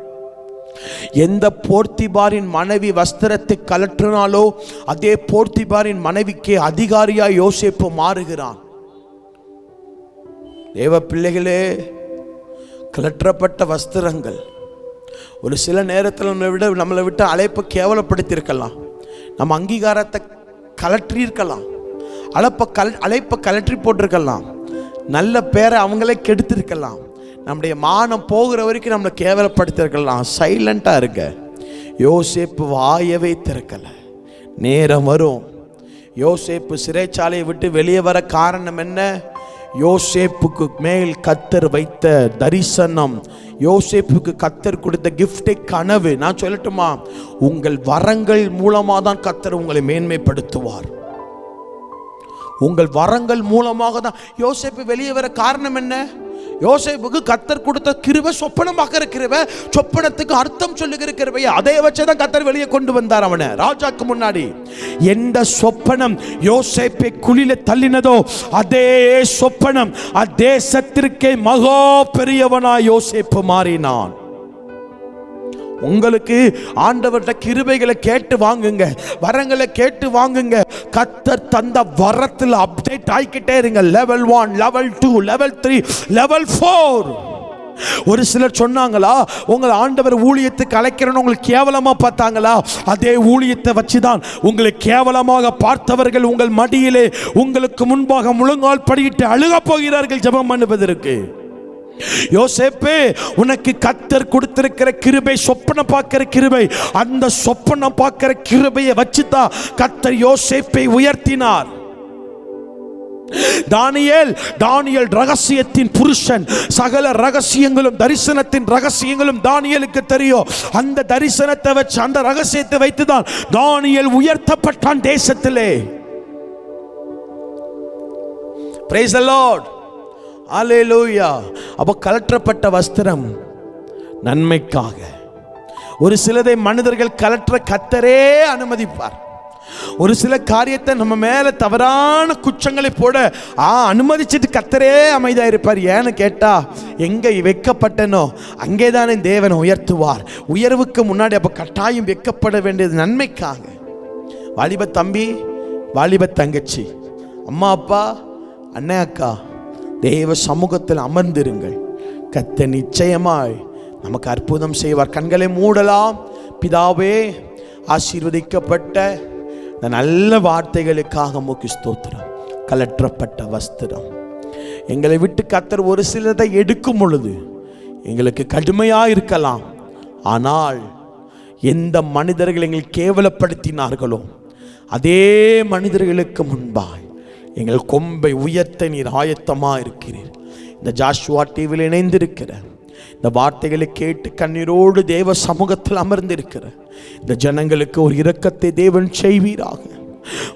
F: எந்த போர்த்திபாரின் மனைவி வஸ்திரத்தை கலற்றினாலோ அதே போர்த்திபாரின் மனைவிக்கு அதிகாரியா யோசேப்பு மாறுகிறான். தேவ பிள்ளைகளே, கலற்றப்பட்ட வஸ்திரங்கள் ஒரு சில நேரத்தில் நம்மளை விட்டு அழைப்பை கேவலப்படுத்தியிருக்கலாம், நம்ம அங்கீகாரத்தை கலற்றியிருக்கலாம், அழைப்பை கலற்றி போட்டிருக்கலாம், நல்ல பேரை அவங்களே கெடுத்திருக்கலாம், நம்முடைய மானம் போகிற வரைக்கும் நம்மளை கேவலப்படுத்திருக்கலாம். சைலண்டாக இருக்க. யோசேப்பு வாயவே திறக்கலை. நேரம் வரும், யோசேப்பு சிறைச்சாலையை விட்டு வெளியே வர காரணம் என்ன? யோசேப்புக்கு மேல் கர்த்தர் வைத்த தரிசனம், யோசேப்புக்கு கர்த்தர் கொடுத்த கிஃப்டை, கனவு. நான் சொல்லட்டுமா, உங்கள் வரங்கள் மூலமாக தான் கர்த்தர் உங்களை மேன்மைப்படுத்துவார். உங்கள் வரங்கள் மூலமாக தான். யோசேப்பு வெளியே வர காரணம் என்ன? யோசேப்புக்கு கர்த்தர் கொடுத்த கிருபை, சொப்பனம் பார்க்கிற கிருபை, சொப்பனத்துக்கு அர்த்தம் சொல்லுகிற கிருபை, அதை வச்சுதான் கர்த்தர் வெளியே கொண்டு வந்தார் அவனை ராஜாக்கு முன்னாடி. எந்த சொப்பனம் யோசேப்பை குழியில தள்ளினதோ அதே சொப்பனம் அத்தேசத்திற்கே மகா பெரியவனா யோசேப்பு மாறினான். உங்களுக்கு ஆண்டவர்கிட்ட கிருபைகளை கேட்டு வாங்குங்க, வரங்களை கேட்டு வாங்குங்க. கர்த்தர் தந்த வரத்தில் அப்டேட் ஆகிக்கிட்டே இருங்க. Level 1, level 2, level 3, level 4. ஒரு சிலர் சொன்னாங்களா, உங்களை ஆண்டவர் ஊழியத்துக்கு அழைக்கிறன்னு உங்களுக்கு கேவலமா பார்த்தாங்களா? அதே ஊழியத்தை வச்சுதான் உங்களை கேவலமாக பார்த்தவர்கள் உங்கள் மடியிலே உங்களுக்கு முன்பாக முழங்கால் படியிட்டு அழுக போகிறார்கள் ஜெபம் பண்ணுவதற்கு. யோசேப்பே, உனக்கு கர்த்தர் கொடுத்திருக்கிற கிருபை சொப்பனம் பார்க்கிற கிருபை, அந்த சொப்பனம் பார்க்கிற கிருபையை வச்சுதான் கர்த்தர் யோசேப்பை உயர்த்தினார். தானியேல் ரகசியத்தின் புருஷன். சகல ரகசியங்களும் தரிசனத்தின் ரகசியங்களும் தானியேலுக்கு தெரியும். அந்த தரிசனத்தை வச்சு, அந்த ரகசியத்தை வைத்துதான் தானியேல் உயர்த்தப்பட்டான் தேசத்திலே. Praise the Lord. Hallelujah. அப்போ கலற்றப்பட்ட வஸ்திரம் நன்மைக்காக. ஒரு சிலதை மனிதர்கள் கலற்ற கர்த்தரே அனுமதிப்பார். ஒரு சில காரியத்தை நம்ம மேல தவறான குற்றங்களை போட அனுமதிச்சுட்டு கர்த்தரே அமைதியா இருப்பார். ஏன்னு கேட்டா, எங்க வெட்கப்பட்டனோ அங்கேதானே தேவன் உயர்த்துவார். உயர்வுக்கு முன்னாடி அப்ப கட்டாயம் வெட்கப்பட வேண்டியது நன்மைக்காக. வாலிப தம்பி, வாலிப தங்கச்சி, அம்மா அப்பா, அண்ணே அக்கா, தேவ சமூகத்தில் அமர்ந்திருங்கள். கர்த்தர் நிச்சயமாய் நமக்கு அற்புதம் செய்வார். கண்களை மூடலாம். பிதாவே, ஆசீர்வதிக்கப்பட்ட இந்த நல்ல வார்த்தைகளுக்காக உமக்கு ஸ்தோத்திரம். கலற்றப்பட்ட வஸ்திரம் எங்களை விட்டு கர்த்தர் ஒரு சிலதை எடுக்கும் பொழுது எங்களுக்கு கடுமையாக இருக்கலாம். ஆனால் எந்த மனிதர்கள் எங்களை கேவலப்படுத்தினார்களோ அதே மனிதர்களுக்கு முன்பாய் எங்கள் கொம்பை உயர்த்த நீர் ஆயத்தமாக இருக்கிறீர். இந்த ஜாஷுவா டிவியில் இணைந்திருக்கிற இந்த வார்த்தைகளை கேட்டு கண்ணீரோடு தேவ சமூகத்தில் அமர்ந்திருக்கிற இந்த ஜனங்களுக்கு ஒரு இரக்கத்தை தேவன் செய்வீராக.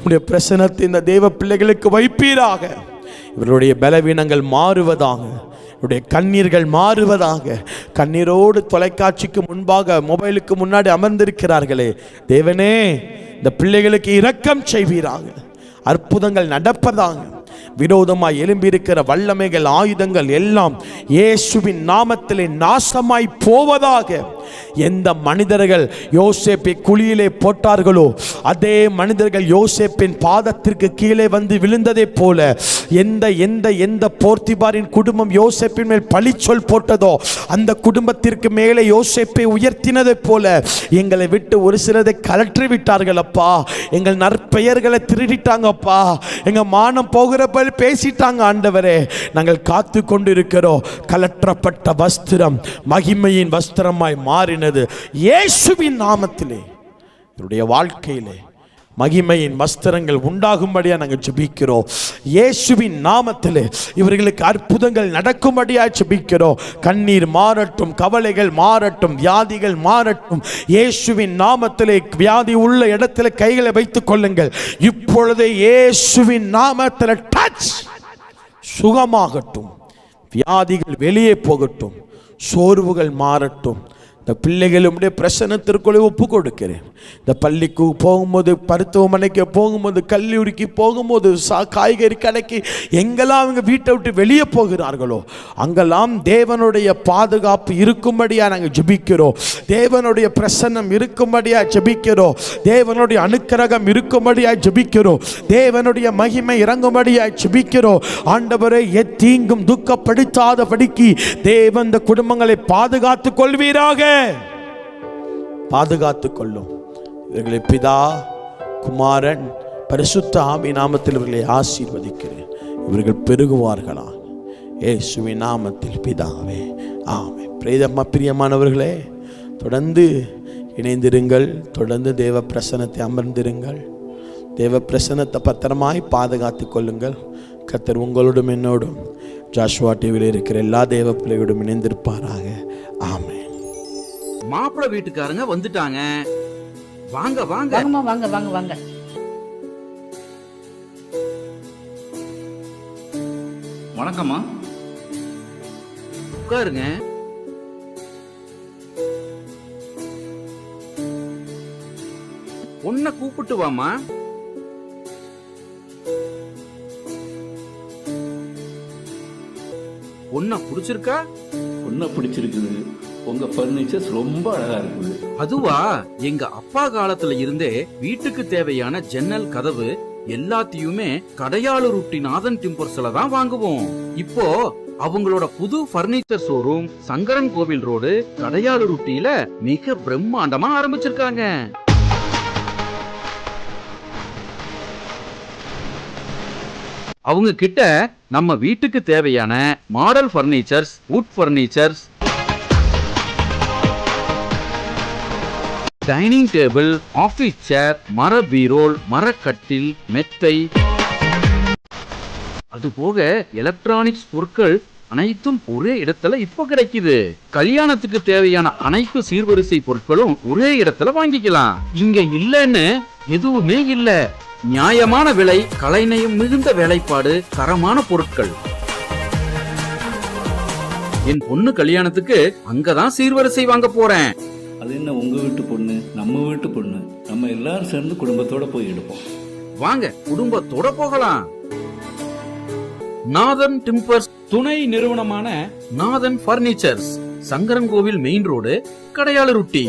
F: உடைய பிரசன்னத்தை இந்த தேவ பிள்ளைகளுக்கு வைப்பீராக. இவருடைய பலவீனங்கள் மாறுவதாக, இவருடைய கண்ணீர்கள் மாறுவதாக. கண்ணீரோடு தொலைக்காட்சிக்கு முன்பாக, மொபைலுக்கு முன்னாடி அமர்ந்திருக்கிறார்களே தேவனே, இந்த பிள்ளைகளுக்கு இரக்கம் செய்வீராக. அற்புதங்கள் நடப்பதாக. விரோதமாய் எழும்பியிருக்கிற வல்லமைகள், ஆயுதங்கள் எல்லாம் இயேசுவின் நாமத்திலே நாசமாய் போவதாக. எந்த மனிதர்கள் யோசேப்பை குழியிலே போட்டார்களோ அதே மனிதர்கள் யோசேப்பின் பாதத்திற்கு கீழே வந்து விழுந்ததை போல, எந்த போர்த்திபாரின் குடும்பம் யோசேப்பின் மேல் பழிச்சொல் போட்டதோ அந்த குடும்பத்திற்கு மேலே யோசேப்பை உயர்த்தினதை போல எங்களை விட்டு ஒரு சிலரை கலற்றி விட்டார்கள் அப்பா. எங்கள் நற்பெயர்களை திருடிட்டாங்கப்பா. எங்க மானம் போகிறப்ப பேசிட்டாங்க ஆண்டவரே. நாங்கள் காத்து கொண்டிருக்கிறோம். கலற்றப்பட்ட வஸ்திரம் மகிமையின் வஸ்திரமாய் மாறினது இயேசுவின் நாமத்திலே. என்னுடைய வாழ்க்கையிலே மகிமையின் வஸ்திரங்கள் உண்டாகும்படியா நாங்கள் ஜெபிக்கிறோம். இயேசுவின் நாமத்திலே இவர்களுக்கு அற்புதங்கள் நடக்கும்படியா ஜெபிக்கிறோம். கண்ணீர் மாறட்டும், கவலைகள் மாறட்டும், வியாதிகள் மாறட்டும். இயேசுவின் நாமத்திலே வியாதி உள்ள இடத்துல கைகளை வைத்துக் கொள்ளுங்கள். இப்பொழுதே இயேசுவின் நாமத்திலே டச், சுகமாகட்டும். வியாதிகள் வெளியே போகட்டும், சோர்வுகள் மாறட்டும். இந்த பிள்ளைகளுடைய பிரசன்னத்திற்குள்ளே ஒப்பு கொடுக்கிறேன். இந்த பள்ளிக்கு போகும்போது, மருத்துவமனைக்கு போகும்போது, கல்லூரிக்கு போகும்போது, காய்கறி கடைக்கு, எங்கெல்லாம் அவங்க வீட்டை விட்டு வெளியே போகிறார்களோ அங்கெல்லாம் தேவனுடைய பாதுகாப்பு இருக்கும்படியா நாங்கள் ஜெபிக்கிறோம். தேவனுடைய பிரசன்னம் இருக்கும்படியா ஜெபிக்கிறோம். தேவனுடைய அனுக்கிரகம் இருக்கும்படியா ஜெபிக்கிறோம். தேவனுடைய மகிமை இறங்கும்படியா ஜெபிக்கிறோம். ஆண்டவரே, எத்தீங்கும் துக்கப்படுத்தாதபடிக்கு தேவன் இந்த குடும்பங்களை பாதுகாத்துக் கொள்வீராக. பாதுகாத்துக் கொள்ளும். இவர்களை பிதா, குமாரன், பரிசுத்த ஆவி நாமத்தில் இவர்களை ஆசீர்வதிக்கிறேன். இவர்கள் பெருகுவார்களா இயேசுவின் நாமத்தில் பிதாவே, ஆமென். பிரியமானவர்களே, தொடர்ந்து இணைந்திருங்கள். தொடர்ந்து தேவ பிரசன்னத்தை அமர்ந்திருங்கள். தேவ பிரசன்னத்தை பத்திரமாய் பாதுகாத்துக் கொள்ளுங்கள். கர்த்தர் உங்களோடும் என்னோடும் ஜாஷுவா டிவியில் இருக்கிற எல்லா தேவ பிள்ளையோடும் இணைந்திருப்பாராக. ஆமென்.
E: மாப்பிள்ளை வீட்டுக்காரங்க வந்துட்டாங்க. வாங்க வாங்க
A: வாங்க வாங்க வாங்க.
E: வணக்கம்மா, உட்காருங்க. பொண்ணை கூப்பிட்டு வாமா. பொண்ணை பிடிச்சிருக்கா?
G: பொண்ணை பிடிச்சிருக்குது. உங்க பர்னிச்சர்ஸ் ரொம்ப அழகா இருக்குது.
E: அதுவா, எங்க அப்பா காலத்துல இருந்தே வீட்டுக்கு தேவையான ஜன்னல், கதவு எல்லாத்தையுமே கடையாளு ருட்டி நாதன் டிம்பர்ஸ்ல தான் வாங்குவோம். இப்போ அவங்களோட புது பர்னிச்சர் ஷோரூம் சங்கரன் கோவில் ரோடு கடையாளு ருட்டியில மிக பிரம்மாண்டமா ஆரம்பிச்சிருக்காங்க. அவங்க கிட்ட நம்ம வீட்டுக்கு தேவையான model furnitures, wood furnitures, dining table, office chair, மர பீரோல், மரக்கட்டில், மெத்தை, அது போக எலக்ட்ரானிக்ஸ் பொருட்கள் அனைத்தும் ஒரே இடத்துல இப்ப கிடைக்குது. கல்யாணத்துக்கு தேவையான அனைத்து சீர்வரிசை பொருட்களும் ஒரே இடத்துல வாங்கிக்கலாம். இங்க இல்லன்னு எதுவுமே இல்ல. நியாயமான விலை, கலைநயம் மிகுந்த வேலைப்பாடு, தரமான பொருட்கள். என் பொண்ணு கல்யாணத்துக்கு அங்கதான் சீர்வரிசை வாங்க போறேன்.
G: அது என்ன உங்க வீட்டு பொண்ணு, நம்ம வீட்டு பொண்ணு, நம்ம எல்லாரும் சேர்ந்து குடும்பத்தோட போய் எடுப்போம்.
E: வாங்க, குடும்பத்தோட போகலாம். நாதன் டிம்பர்ஸ் துணை நிறுவனமான நாதன் பர்னிச்சர்ஸ், சங்கரன் கோவில் மெயின் ரோடு, கடையாளருட்டி.